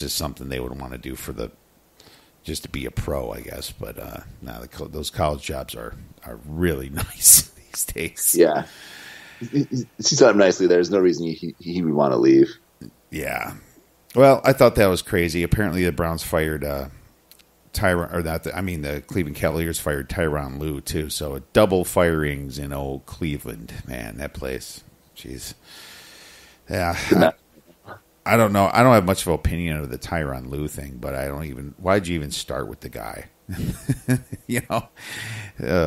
just something they would want to do just to be a pro, I guess. But those college jobs are really nice these days. Yeah. He set up nicely. There's no reason he would want to leave. Yeah. Well, I thought that was crazy. Apparently the Browns fired the Cleveland Cavaliers fired Tyronn Lue, too. So double firings in old Cleveland. Man, that place. Jeez. Yeah. I don't know. I don't have much of an opinion of the Tyronn Lue thing, but why'd you even start with the guy?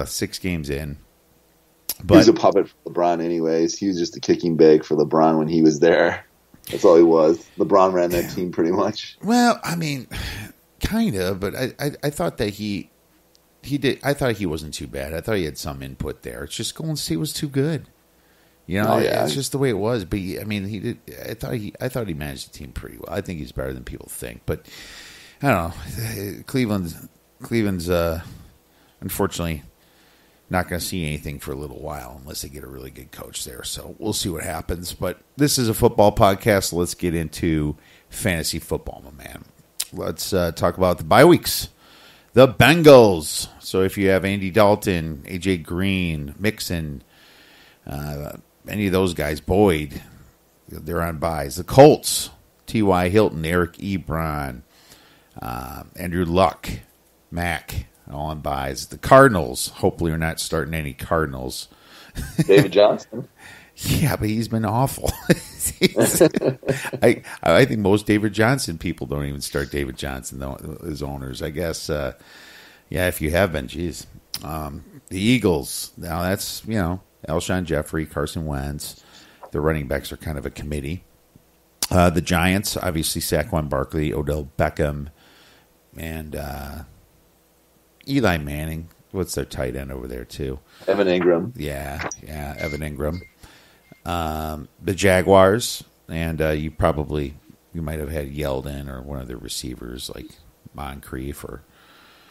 6 games in. But he was a puppet for LeBron anyways. He was just a kicking bag for LeBron when he was there. That's all he was. LeBron ran that team pretty much. Well, I mean, kind of, but I thought that he did. I thought he wasn't too bad. I thought he had some input there. It's just Golden State was too good. It's just the way it was. But he did. I thought he managed the team pretty well. I think he's better than people think. But I don't know. Cleveland's unfortunately not going to see anything for a little while unless they get a really good coach there. So we'll see what happens. But this is a football podcast. So let's get into fantasy football, my man. Let's talk about the bye weeks. The Bengals. So if you have Andy Dalton, AJ Green, Mixon, any of those guys, Boyd, they're on byes. The Colts, T.Y. Hilton, Eric Ebron, Andrew Luck, Mack, all on byes. The Cardinals, hopefully we're not starting any Cardinals. David Johnson. Yeah, but he's been awful. I think most David Johnson people don't even start David Johnson as owners. I guess, if you have been, geez. The Eagles, now that's, Alshon Jeffrey, Carson Wentz. The running backs are kind of a committee. The Giants, obviously Saquon Barkley, Odell Beckham, and Eli Manning. What's their tight end over there, too? Evan Ingram. Yeah, Evan Ingram. The Jaguars, and you might have had Yeldon or one of their receivers like Moncrief or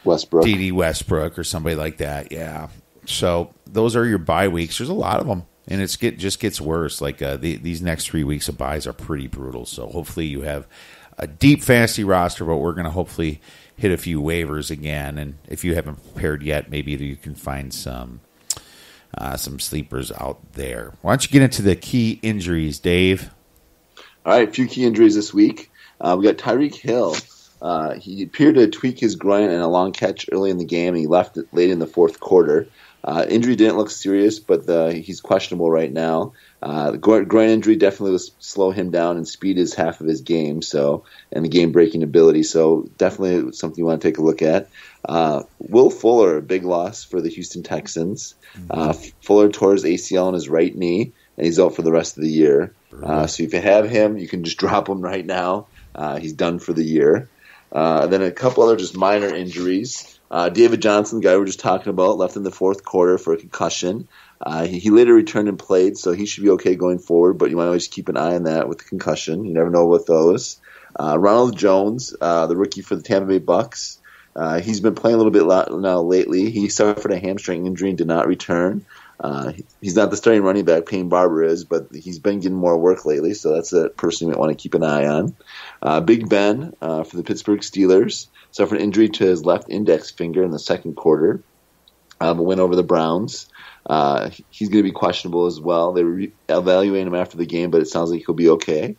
Westbrook. D.D. Westbrook or somebody like that, yeah. So those are your bye weeks. There's a lot of them, and just gets worse. Like these next 3 weeks of byes are pretty brutal. So hopefully you have a deep fantasy roster, but we're going to hopefully hit a few waivers again. And if you haven't prepared yet, maybe you can find some sleepers out there. Why don't you get into the key injuries, Dave? All right, a few key injuries this week. We got Tyreek Hill. He appeared to tweak his groin in a long catch early in the game, and he left it late in the fourth quarter. Injury didn't look serious, but he's questionable right now. The groin injury definitely will slow him down, and speed is half of his game, and the game-breaking ability. So definitely something you want to take a look at. Will Fuller, a big loss for the Houston Texans. Fuller tore his ACL in his right knee, and he's out for the rest of the year. So if you have him, you can just drop him right now. He's done for the year. Then a couple other just minor injuries. David Johnson, the guy we were just talking about, left in the fourth quarter for a concussion. He later returned and played, so he should be okay going forward, but you want to always keep an eye on that with the concussion. You never know with those. Ronald Jones, the rookie for the Tampa Bay Bucks, he's been playing a little bit now lately. He suffered a hamstring injury and did not return. He's not the starting running back, Payne Barber is, but he's been getting more work lately, so that's a person you might want to keep an eye on. Big Ben for the Pittsburgh Steelers suffered an injury to his left index finger in the second quarter, but went over the Browns. He's going to be questionable as well. They were evaluating him after the game, but it sounds like he'll be okay.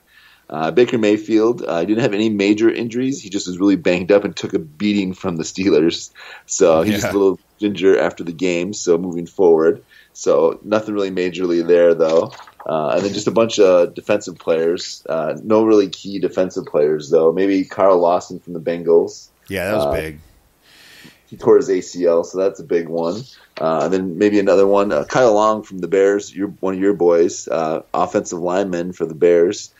Baker Mayfield, he didn't have any major injuries. He just was really banged up and took a beating from the Steelers. So he's just a little ginger after the game, so moving forward. So nothing really majorly there, though. And then just a bunch of defensive players. No really key defensive players, though. Maybe Carl Lawson from the Bengals. Yeah, that was big. He tore his ACL, so that's a big one. And then maybe another one. Kyle Long from the Bears, one of your boys, offensive lineman for the Bears.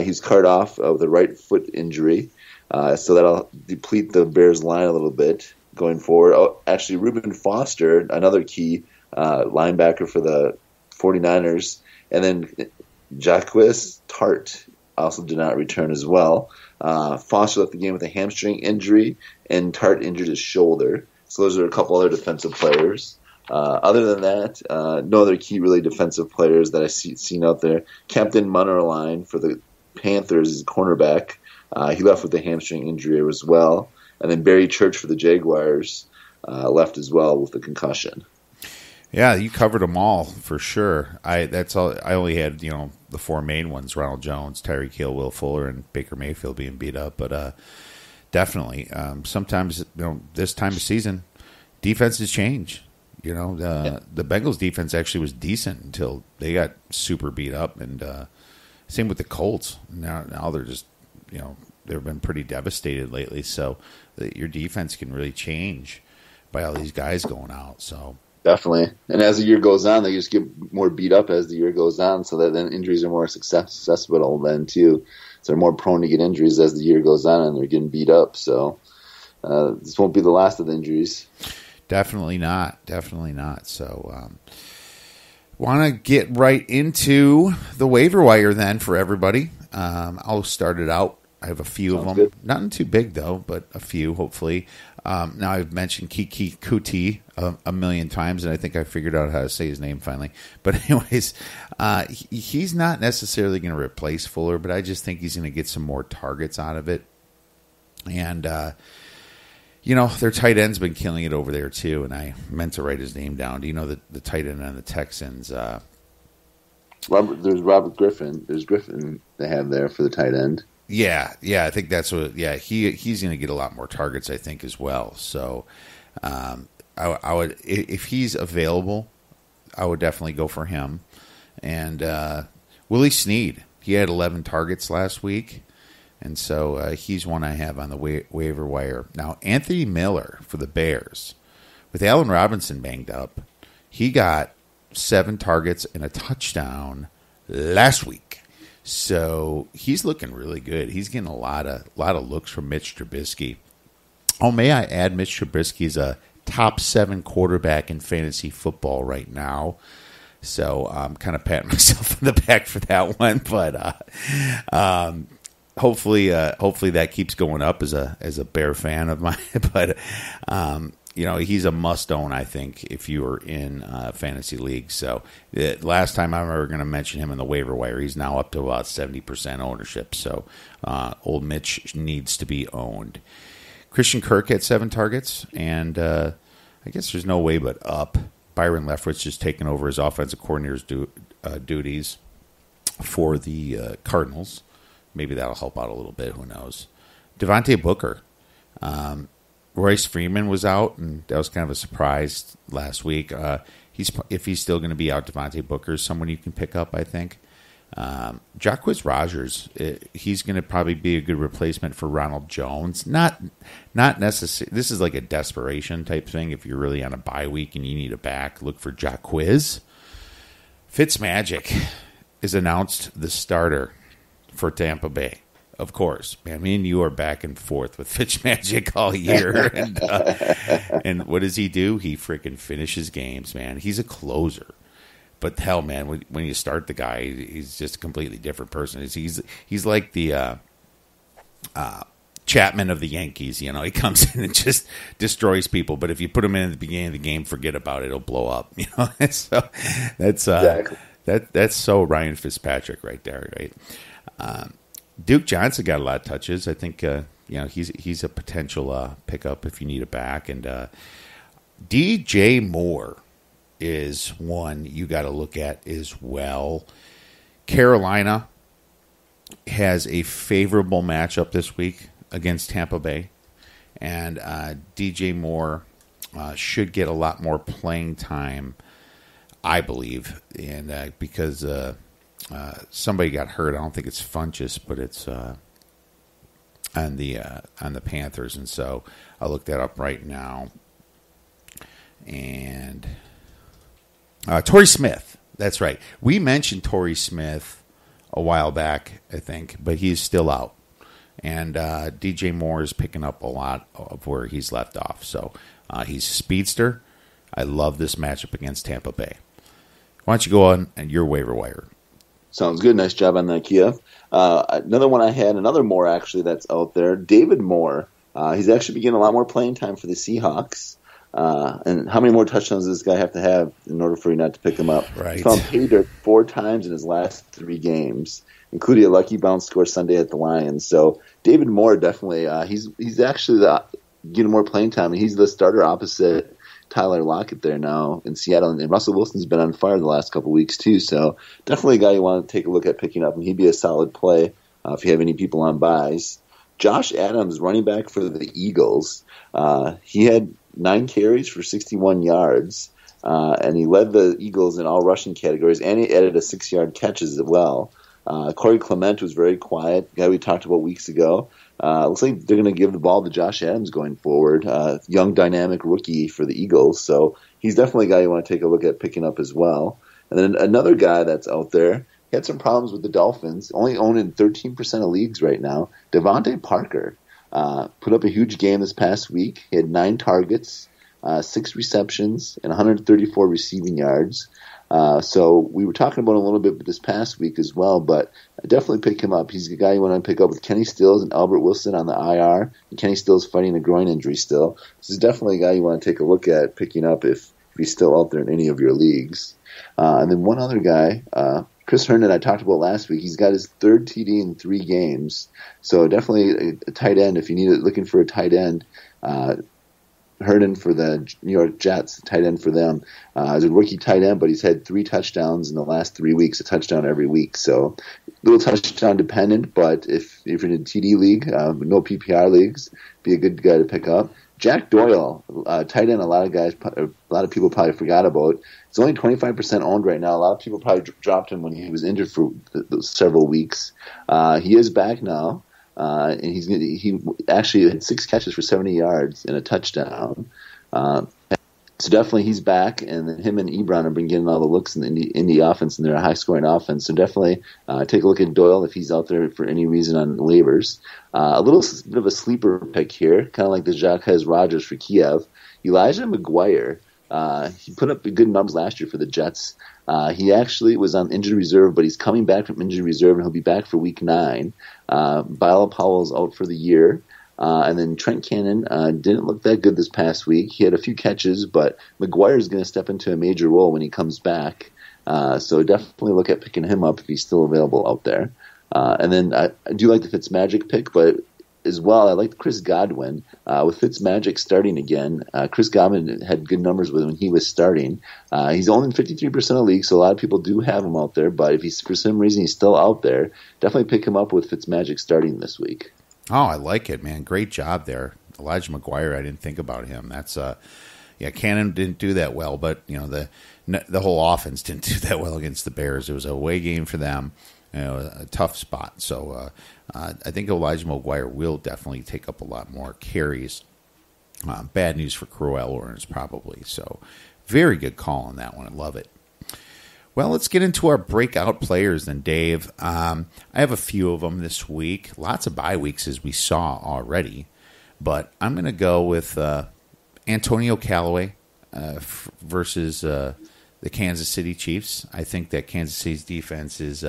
He's carted off with a right foot injury, so that'll deplete the Bears' line a little bit going forward. Oh, actually, Reuben Foster, another key linebacker for the 49ers, and then Jacquez Tart also did not return as well. Foster left the game with a hamstring injury, and Tart injured his shoulder. So those are a couple other defensive players. Other than that, no other key really defensive players that I've seen out there. Captain Munnerline for the Panthers is a cornerback. He left with a hamstring injury as well. And then Barry Church for the Jaguars left as well with a concussion. Yeah, you covered them all for sure. I only had the four main ones: Ronald Jones, Tyreek Hill, Will Fuller, and Baker Mayfield being beat up. But definitely, sometimes this time of season, defenses change. The Bengals defense actually was decent until they got super beat up, and same with the Colts. Now they're just they've been pretty devastated lately. So your defense can really change by all these guys going out. So. Definitely. And as the year goes on, they just get more beat up as the year goes on, so that then injuries are more accessible then, too. So they're more prone to get injuries as the year goes on, and they're getting beat up. So this won't be the last of the injuries. Definitely not. Definitely not. So want to get right into the waiver wire then for everybody. I'll start it out. I have a few of them. Good. Nothing too big, though, but a few, hopefully. Now, I've mentioned Kiki Kuti a million times, and I think I figured out how to say his name finally. But anyways, he's not necessarily going to replace Fuller, but I just think he's going to get some more targets out of it. And, their tight end's been killing it over there, too, and I meant to write his name down. Do you know the tight end on the Texans? There's Robert Griffin. There's Griffin they have there for the tight end. Yeah, I think that's what. Yeah, he's going to get a lot more targets, I think, as well. So, I would, if he's available, I would definitely go for him. And Willie Snead, he had 11 targets last week, and so he's one I have on the waiver wire. Now, Anthony Miller for the Bears, with Allen Robinson banged up, he got 7 targets and a touchdown last week. So he's looking really good. He's getting a lot of looks from Mitch Trubisky. Oh, may I add, Mitch Trubisky is a top 7 quarterback in fantasy football right now. So I'm kind of patting myself on the back for that one. But hopefully that keeps going up as a Bear fan of mine. But he's a must-own, I think, if you are in fantasy leagues. So last time I'm ever going to mention him in the waiver wire, he's now up to about 70% ownership. So old Mitch needs to be owned. Christian Kirk had 7 targets, and I guess there's no way but up. Byron Leftwich just taking over his offensive coordinator's duties for the Cardinals. Maybe that'll help out a little bit. Who knows? Devontae Booker. Royce Freeman was out, and that was kind of a surprise last week. If he's still going to be out, Devontae Booker is someone you can pick up, I think. Jacquizz Rodgers, he's going to probably be a good replacement for Ronald Jones. Not necessary. This is like a desperation type thing. If you're really on a bye week and you need a back, look for Jacquizz. Fitzmagic is announced the starter for Tampa Bay. Of course, man. Me and you are back and forth with Fitzmagic all year. And what does he do? He freaking finishes games, man. He's a closer. But hell, man, when you start the guy, he's just a completely different person. He's like the Chapman of the Yankees. He comes in and just destroys people. But if you put him in at the beginning of the game, forget about it. It'll blow up. So that's exactly. That's so Ryan Fitzpatrick right there, right? Duke Johnson got a lot of touches. I think he's a potential pickup if you need a back. And DJ Moore is one you got to look at as well. Carolina has a favorable matchup this week against Tampa Bay, and DJ Moore should get a lot more playing time, I believe, and because somebody got hurt. I don't think it's Funchess, but it's on the Panthers, and so I'll look that up right now. And Torrey Smith, that's right. We mentioned Torrey Smith a while back, I think, but he's still out. And DJ Moore is picking up a lot of where he's left off. So he's a speedster. I love this matchup against Tampa Bay. Why don't you go on and your waiver wire? Sounds good. Nice job on that, Kia. Another one I had, another Moore actually that's out there, David Moore. He's actually been getting a lot more playing time for the Seahawks. And how many more touchdowns does this guy have to have in order for you not to pick him up? Right. He's found pay dirt 4 times in his last 3 games. including a lucky bounce score Sunday at the Lions. So David Moore definitely he's actually getting more playing time, and he's the starter opposite Tyler Lockett there now in Seattle. And Russell Wilson's been on fire the last couple weeks too. So definitely a guy you want to take a look at picking up, and he'd be a solid play if you have any people on buys. Josh Adams, running back for the Eagles, he had 9 carries for 61 yards, and he led the Eagles in all rushing categories, and he added a 6-yard catch as well. Corey Clement was very quiet, guy we talked about weeks ago. Looks like they're going to give the ball to Josh Adams going forward, young dynamic rookie for the Eagles. So he's definitely a guy you want to take a look at picking up as well. And then another guy that's out there, he had some problems with the Dolphins, only owned in 13% of leagues right now. Devontae Parker put up a huge game this past week. He had 9 targets, 6 receptions, and 134 receiving yards. So we were talking about him a little bit this past week as well, but definitely pick him up. He's the guy you want to pick up with Kenny Stills and Albert Wilson on the IR. And Kenny Stills fighting a groin injury still. This is definitely a guy you want to take a look at picking up if he's still out there in any of your leagues. And then one other guy, Chris Herndon, I talked about last week. He's got his 3rd TD in 3 games. So definitely a tight end if you need it, looking for a tight end. Herndon for the New York Jets, tight end for them. He's a rookie tight end, but he's had 3 touchdowns in the last 3 weeks, a touchdown every week. So a little touchdown dependent, but if you're in a TD league, no PPR leagues, be a good guy to pick up. Jack Doyle, tight end, a lot of people probably forgot about. He's only 25% owned right now. A lot of people probably dropped him when he was injured for several weeks. He is back now. And he actually had 6 catches for 70 yards and a touchdown. So definitely he's back, and then him and Ebron have been getting all the looks in the offense, and they're a high-scoring offense. So definitely take a look at Doyle if he's out there for any reason on waivers. A little bit of a sleeper pick here, kind of like the Jacques Rogers for Kiev. Elijah McGuire, he put up good numbers last year for the Jets. He actually was on injured reserve, but he's coming back from injured reserve, and he'll be back for Week 9. Bilal Powell's out for the year. And then Trent Cannon didn't look that good this past week. He had a few catches, but McGuire is going to step into a major role when he comes back. So definitely look at picking him up if he's still available out there. And then I do like the Fitzmagic pick, but as well, I like Chris Godwin. With Fitzmagic starting again, Chris Godwin had good numbers with him when he was starting. He's only in 53% of leagues, so a lot of people do have him out there, but if he's for some reason he's still out there, definitely pick him up with Fitzmagic starting this week. Oh, I like it, man. Great job there. Elijah McGuire, I didn't think about him. That's Cannon didn't do that well, but the whole offense didn't do that well against the Bears. It was a away game for them, a tough spot. So I think Elijah McGuire will definitely take up a lot more carries. Bad news for Crowell owners probably. So very good call on that one. I love it. Well, let's get into our breakout players then, Dave. I have a few of them this week. Lots of bye weeks, as we saw already. But I'm going to go with Antonio Callaway versus the Kansas City Chiefs. I think that Kansas City's defense is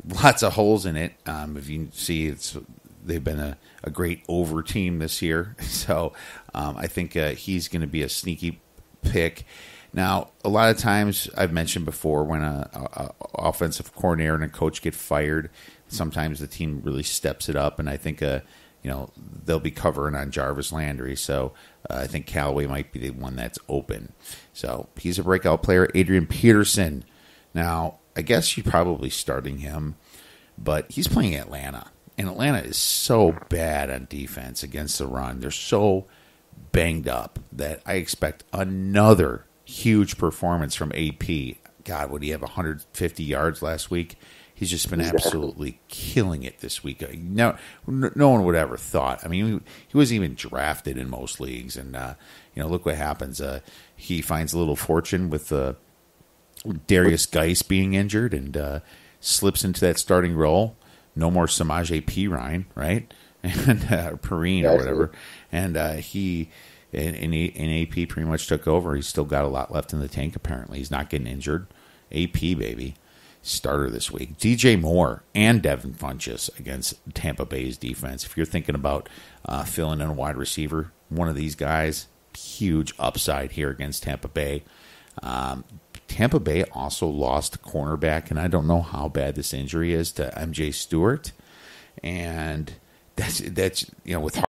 lots of holes in it. If you see, they've been a great over team this year. So I think he's going to be a sneaky pick. Now, a lot of times, I've mentioned before, when a offensive coordinator and a coach get fired, sometimes the team really steps it up, and I think they'll be covering on Jarvis Landry. So I think Callaway might be the one that's open. So he's a breakout player. Adrian Peterson. Now, I guess you're probably starting him, but he's playing Atlanta, and Atlanta is so bad on defense against the run. They're so banged up that I expect another huge performance from AP. God, would he have 150 yards last week? He's just been absolutely killing it this week. No one would ever thought. I mean, he wasn't even drafted in most leagues, and look what happens. He finds a little fortune with Darius Geis being injured, and slips into that starting role. No more Samaje Perine, right? And Perine or whatever, and he. And AP pretty much took over. He's still got a lot left in the tank, apparently. He's not getting injured. AP, baby. Starter this week. DJ Moore and Devin Funchess against Tampa Bay's defense. If you're thinking about filling in a wide receiver, one of these guys, huge upside here against Tampa Bay. Tampa Bay also lost cornerback, and I don't know how bad this injury is to MJ Stewart, and that's with